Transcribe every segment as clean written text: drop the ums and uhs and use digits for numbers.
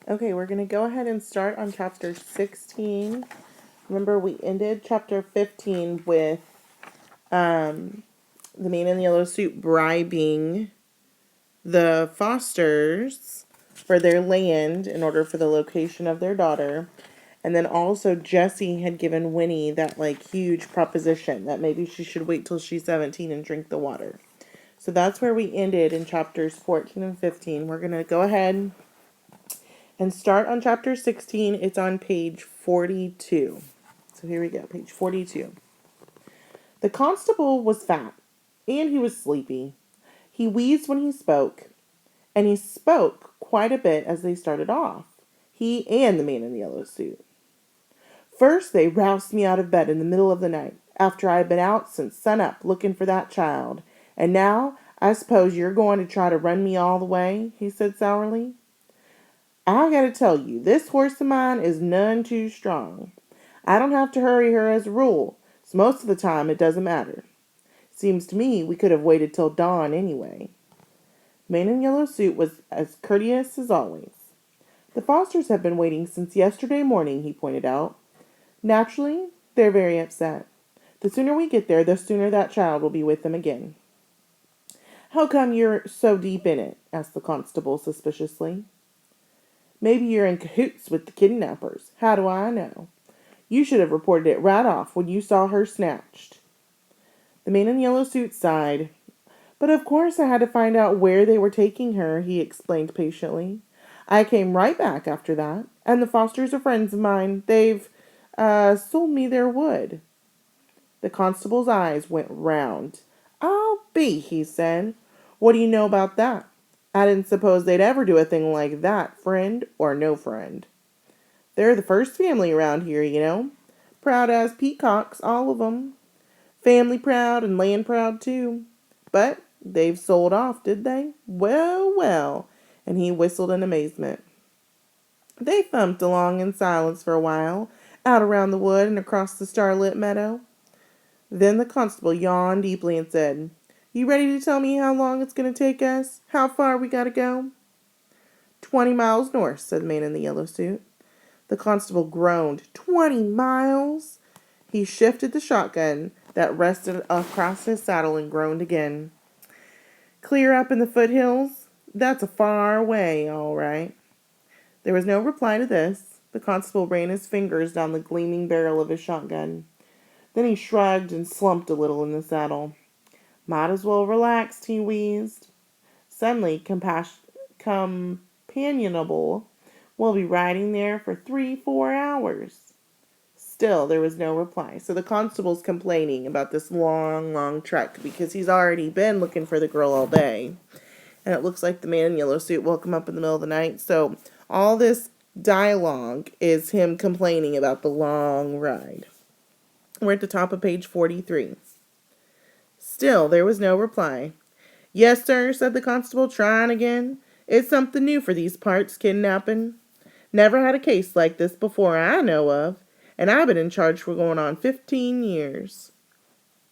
Okay, we're going to go ahead and start on chapter 16. Remember, we ended chapter 15 with the man in the yellow suit bribing the Fosters for their land in order for the location of their daughter. And then also Jessie had given Winnie that huge proposition that maybe she should wait till she's 17 and drink the water. So that's where we ended in chapters 14 and 15. We're going to go ahead and start on chapter 16. It's on page 42. So here we go, page 42. The constable was fat, and he was sleepy. He wheezed when he spoke, and he spoke quite a bit as they started off, he and the man in the yellow suit. First, they roused me out of bed in the middle of the night, after I had been out since sunup looking for that child. And now, I suppose you're going to try to run me all the way, he said sourly. I gotta tell you, this horse of mine is none too strong. I don't have to hurry her as a rule, so most of the time it doesn't matter. Seems to me we could have waited till dawn anyway. The man in the yellow suit was as courteous as always. The Fosters have been waiting since yesterday morning, he pointed out. Naturally, they're very upset. The sooner we get there, the sooner that child will be with them again. How come you're so deep in it? Asked the constable suspiciously. Maybe you're in cahoots with the kidnappers. How do I know? You should have reported it right off when you saw her snatched. The man in the yellow suit sighed. But of course I had to find out where they were taking her, he explained patiently. I came right back after that, and the Fosters are friends of mine. They've, sold me their wood. The constable's eyes went round. I'll be, he said. What do you know about that? I didn't suppose they'd ever do a thing like that, friend or no friend. They're the first family around here, you know. Proud as peacocks, all of 'em. Family proud and land proud, too. But they've sold off, did they? Well, well. And he whistled in amazement. They thumped along in silence for a while, out around the wood and across the starlit meadow. Then the constable yawned deeply and said, You ready to tell me how long it's going to take us? How far we got to go? 20 miles north, said the man in the yellow suit. The constable groaned. 20 miles? He shifted the shotgun that rested across his saddle and groaned again. Clear up in the foothills? That's a far way, all right. There was no reply to this. The constable ran his fingers down the gleaming barrel of his shotgun. Then he shrugged and slumped a little in the saddle. Might as well relax, he wheezed. Suddenly companionable. We'll be riding there for 3-4 hours. Still, there was no reply. So the constable's complaining about this long, long trek because he's already been looking for the girl all day. And it looks like the man in yellow suit woke him up in the middle of the night. So all this dialogue is him complaining about the long ride. We're at the top of page 43. Still, there was no reply. Yes, sir, said the constable, trying again. It's something new for these parts, kidnapping. Never had a case like this before I know of, and I've been in charge for going on 15 years.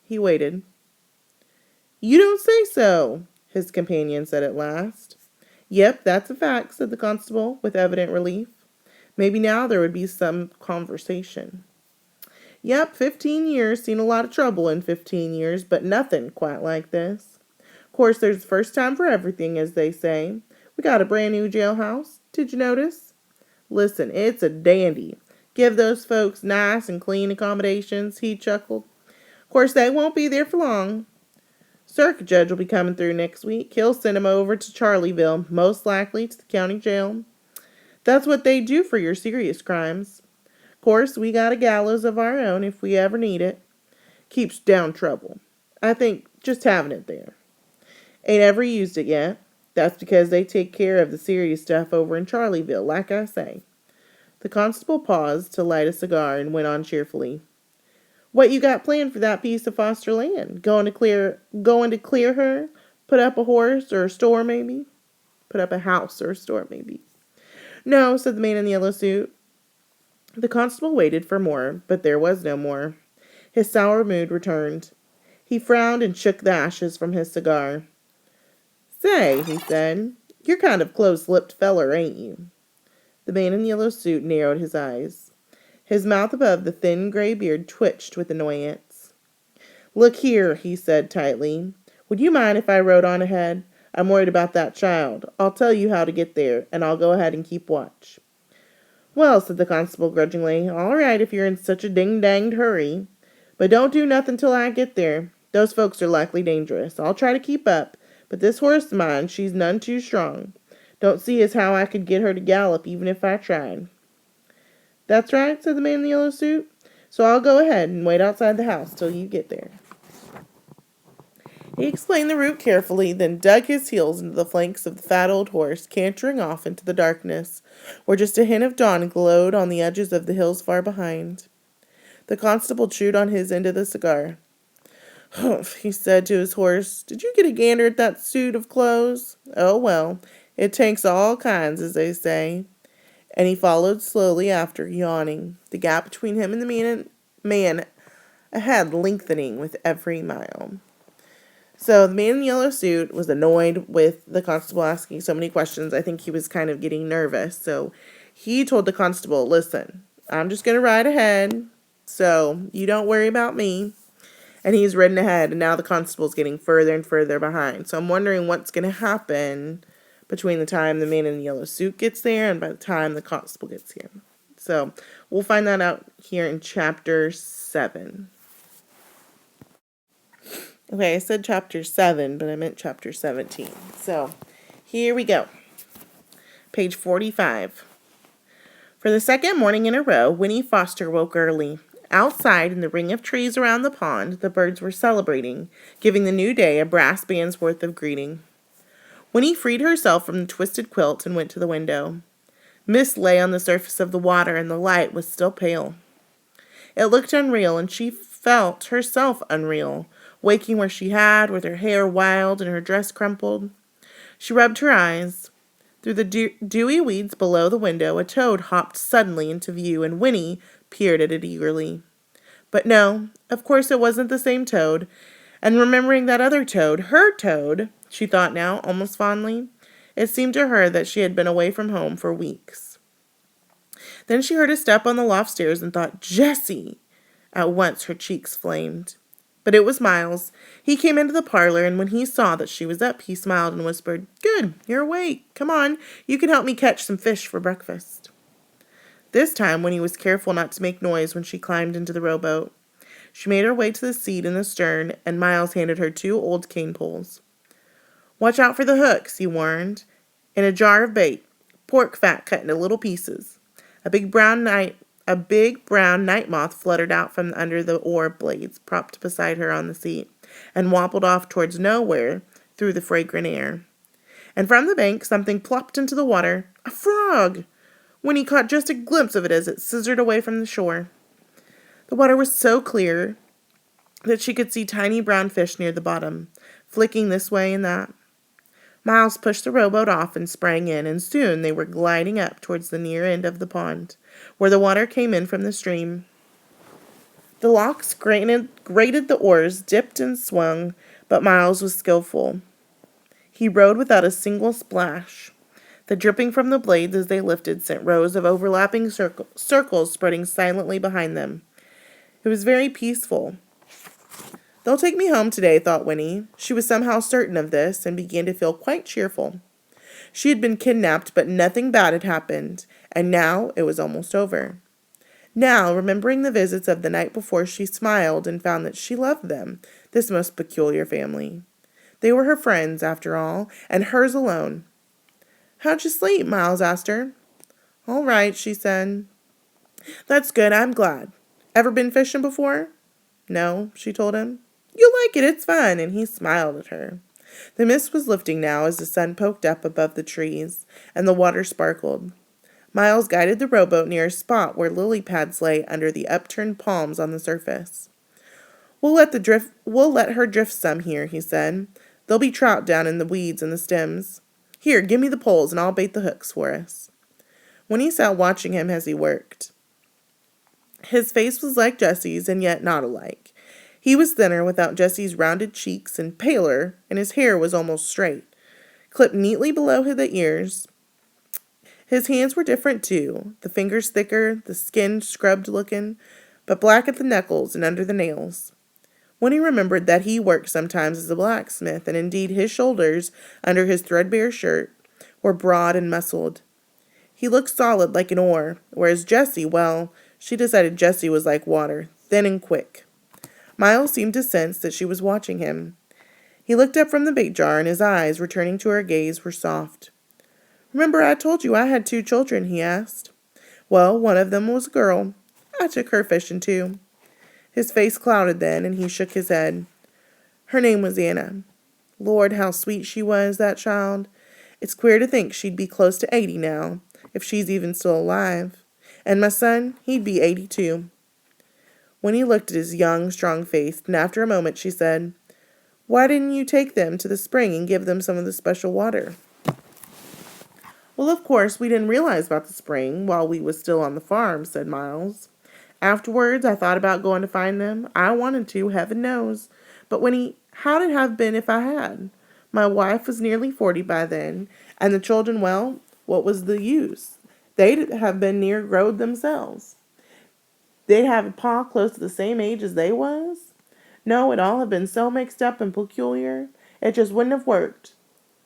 He waited. You don't say so, his companion said at last. Yep, that's a fact, said the constable, with evident relief. Maybe now there would be some conversation. Yep, 15 years, seen a lot of trouble in 15 years, but nothing quite like this. Of course, there's the first time for everything, as they say. We got a brand new jailhouse. Did you notice? Listen, it's a dandy. Give those folks nice and clean accommodations, he chuckled. Of course, they won't be there for long. Circuit judge will be coming through next week. He'll send 'em over to Charleville, most likely to the county jail. That's what they do for your serious crimes. Of course, we got a gallows of our own if we ever need it. Keeps down trouble. I think just having it there. Ain't ever used it yet. That's because they take care of the serious stuff over in Charleville, like I say. The constable paused to light a cigar and went on cheerfully. What you got planned for that piece of foster land? Going to clear her? Put up a horse or a store maybe? Put up a house or a store maybe. No, said the man in the yellow suit. The constable waited for more, but there was no more. His sour mood returned. He frowned and shook the ashes from his cigar. Say, he said, you're kind of close-lipped feller, ain't you? The man in the yellow suit narrowed his eyes. His mouth above the thin gray beard twitched with annoyance. "Look here," he said tightly. "Would you mind if I rode on ahead? I'm worried about that child. I'll tell you how to get there, and I'll go ahead and keep watch." "Well," said the constable grudgingly, "all right if you're in such a ding-danged hurry. But don't do nothing till I get there. Those folks are likely dangerous. I'll try to keep up, but this horse of mine, she's none too strong. Don't see as how I could get her to gallop even if I tried." "That's right," said the man in the yellow suit. "So I'll go ahead and wait outside the house till you get there." He explained the route carefully, then dug his heels into the flanks of the fat old horse, cantering off into the darkness, where just a hint of dawn glowed on the edges of the hills far behind. The constable chewed on his end of the cigar. "Humph," he said to his horse. "Did you get a gander at that suit of clothes? Oh, well, it takes all kinds, as they say." And he followed slowly after, yawning, the gap between him and the man ahead lengthening with every mile. So the man in the yellow suit was annoyed with the constable asking so many questions. I think he was kind of getting nervous. So he told the constable, "Listen, I'm just going to ride ahead, so you don't worry about me." And he's ridden ahead, and now the constable's getting further and further behind. So I'm wondering what's going to happen between the time the man in the yellow suit gets there and by the time the constable gets here. So we'll find that out here in chapter 7. Okay, I said chapter 7, but I meant chapter 17. So here we go. Page 45. For the second morning in a row, Winnie Foster woke early. Outside, in the ring of trees around the pond, the birds were celebrating, giving the new day a brass band's worth of greeting. Winnie freed herself from the twisted quilt and went to the window. Mist lay on the surface of the water, and the light was still pale. It looked unreal, and she felt herself unreal, waking where she had, with her hair wild and her dress crumpled. She rubbed her eyes. Through the dewy weeds below the window, a toad hopped suddenly into view, and Winnie peered at it eagerly. But no, of course it wasn't the same toad, and remembering that other toad, her toad, she thought now, almost fondly, it seemed to her that she had been away from home for weeks. Then she heard a step on the loft stairs and thought, "Jessie!" At once her cheeks flamed. But it was Miles. He came into the parlor, and when he saw that she was up, he smiled and whispered, "Good, you're awake. Come on, you can help me catch some fish for breakfast." This time Winnie was careful not to make noise when she climbed into the rowboat. She made her way to the seat in the stern, and Miles handed her 2 old cane poles. "Watch out for the hooks," he warned. "And a jar of bait, pork fat cut into little pieces." A big brown night moth fluttered out from under the oar blades propped beside her on the seat, and wobbled off towards nowhere through the fragrant air. And from the bank something plopped into the water. A frog! Winnie caught just a glimpse of it as it scissored away from the shore. The water was so clear that she could see tiny brown fish near the bottom, flicking this way and that. Miles pushed the rowboat off and sprang in, and soon they were gliding up towards the near end of the pond, where the water came in from the stream. The locks grated the oars, dipped and swung, but Miles was skillful. He rowed without a single splash. The dripping from the blades as they lifted sent rows of overlapping circles spreading silently behind them. It was very peaceful. "They'll take me home today," thought Winnie. She was somehow certain of this, and began to feel quite cheerful. She had been kidnapped, but nothing bad had happened, and now it was almost over. Now, remembering the visits of the night before, she smiled and found that she loved them, this most peculiar family. They were her friends, after all, and hers alone. "How'd you sleep?" Miles asked her. "All right," she said. "That's good, I'm glad. Ever been fishing before?" "No," she told him. "You'll like it, it's fun," and he smiled at her. The mist was lifting now as the sun poked up above the trees, and the water sparkled. Miles guided the rowboat near a spot where lily pads lay under the upturned palms on the surface. We'll let her drift some here," he said. "There'll be trout down in the weeds and the stems. Here, give me the poles, and I'll bait the hooks for us." Winnie sat watching him as he worked. His face was like Jessie's, and yet not alike. He was thinner, without Jessie's rounded cheeks, and paler, and his hair was almost straight, clipped neatly below the ears. His hands were different too, the fingers thicker, the skin scrubbed looking, but black at the knuckles and under the nails. When he remembered that he worked sometimes as a blacksmith, and indeed his shoulders, under his threadbare shirt, were broad and muscled. He looked solid like an oar, whereas Jessie, well, she decided Jessie was like water, thin and quick. Miles seemed to sense that she was watching him. He looked up from the bait jar, and his eyes, returning to her gaze, were soft. "Remember I told you I had 2 children?" he asked. "Well, one of them was a girl. I took her fishing too." His face clouded then, and he shook his head. "Her name was Anna. Lord, how sweet she was, that child. It's queer to think she'd be close to 80 now, if she's even still alive. And my son, he'd be 82. Winnie looked at his young, strong face, and after a moment she said, "Why didn't you take them to the spring and give them some of the special water?" "Well, of course, we didn't realize about the spring while we was still on the farm," said Miles. "Afterwards, I thought about going to find them. I wanted to, heaven knows. But Winnie, how'd it have been if I had? My wife was nearly 40 by then, and the children, well, what was the use? They'd have been near growed themselves. They'd have a pa close to the same age as they was. No, it'd all have been so mixed up and peculiar, it just wouldn't have worked.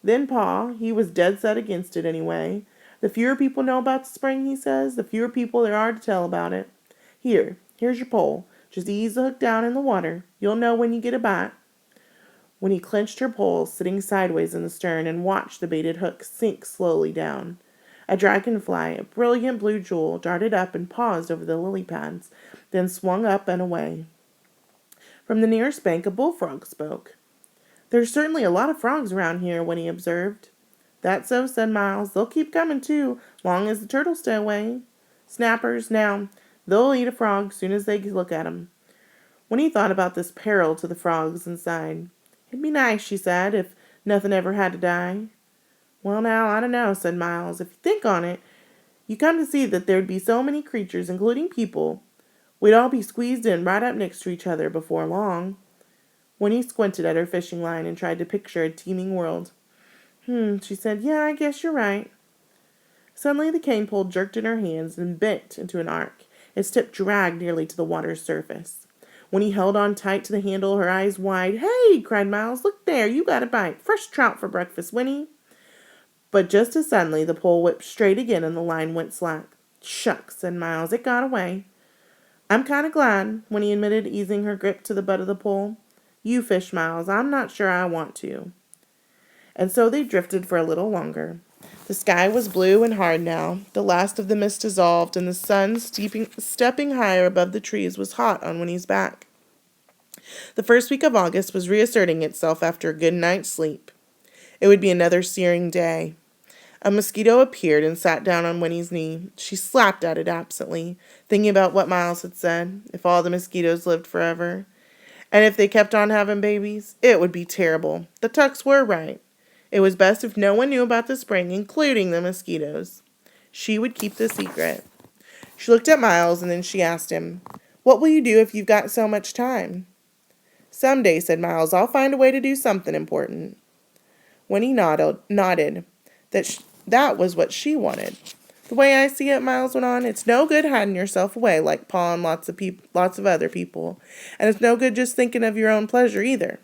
Then Pa, he was dead set against it anyway. The fewer people know about the spring, he says, the fewer people there are to tell about it. Here's your pole. Just ease the hook down in the water. You'll know when you get a bite." When he clenched her pole, sitting sideways in the stern, and watched the baited hook sink slowly down. A dragonfly, a brilliant blue jewel, darted up and paused over the lily pads, then swung up and away. From the nearest bank a bullfrog spoke. "There's certainly a lot of frogs around here," Winnie observed. "That's so," said Miles. "They'll keep coming, too, long as the turtles stay away. Snappers, now, they'll eat a frog soon as they look at 'em." Winnie thought about this peril to the frogs and sighed. "It'd be nice," she said, "if nothing ever had to die." "Well, now, I don't know," said Miles. "If you think on it, you come to see that there'd be so many creatures, including people, we'd all be squeezed in right up next to each other before long." Winnie squinted at her fishing line and tried to picture a teeming world. She said, "Yeah, I guess you're right." Suddenly the cane pole jerked in her hands and bent into an arc. Its tip dragged nearly to the water's surface. Winnie held on tight to the handle, her eyes wide. "Hey!" cried Miles. "Look there! You got a bite! Fresh trout for breakfast, Winnie!" But just as suddenly the pole whipped straight again and the line went slack. "Shucks," said Miles. "It got away." "I'm kind of glad," Winnie admitted, easing her grip to the butt of the pole. "You fish, Miles. I'm not sure I want to." And so they drifted for a little longer. The sky was blue and hard now. The last of the mist dissolved, and the sun, stepping higher above the trees, was hot on Winnie's back. The first week of August was reasserting itself after a good night's sleep. It would be another searing day. A mosquito appeared and sat down on Winnie's knee. She slapped at it absently, thinking about what Miles had said, if all the mosquitoes lived forever. And if they kept on having babies, it would be terrible. The Tucks were right. It was best if no one knew about the spring, including the mosquitoes. She would keep the secret. She looked at Miles, and then she asked him, "What will you do if you've got so much time?" "Someday," said Miles, "I'll find a way to do something important." Winnie nodded. That was what she wanted. "The way I see it," Miles went on, "it's no good hiding yourself away like Pa and lots of other people. And it's no good just thinking of your own pleasure either.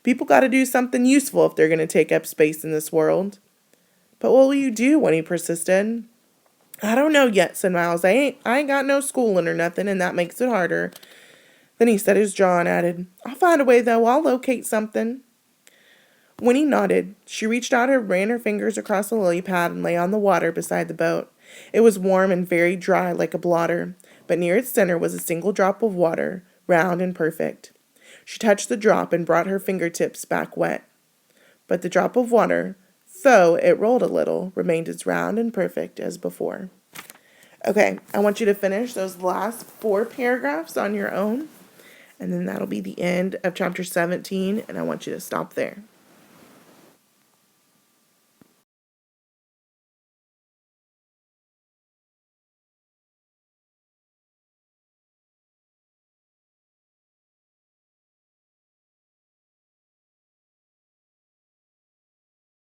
People got to do something useful if they're going to take up space in this world." "But what will you do?" Winnie persisted. "I don't know yet," said Miles. I ain't got no schooling or nothing, and that makes it harder." Then he set his jaw and added, "I'll find a way, though. I'll locate something." Winnie nodded. She reached out and ran her fingers across the lily pad and lay on the water beside the boat. It was warm and very dry like a blotter, but near its center was a single drop of water, round and perfect. She touched the drop and brought her fingertips back wet. But the drop of water, though it rolled a little, remained as round and perfect as before. Okay, I want you to finish those last 4 paragraphs on your own, and then that'll be the end of chapter 17, and I want you to stop there.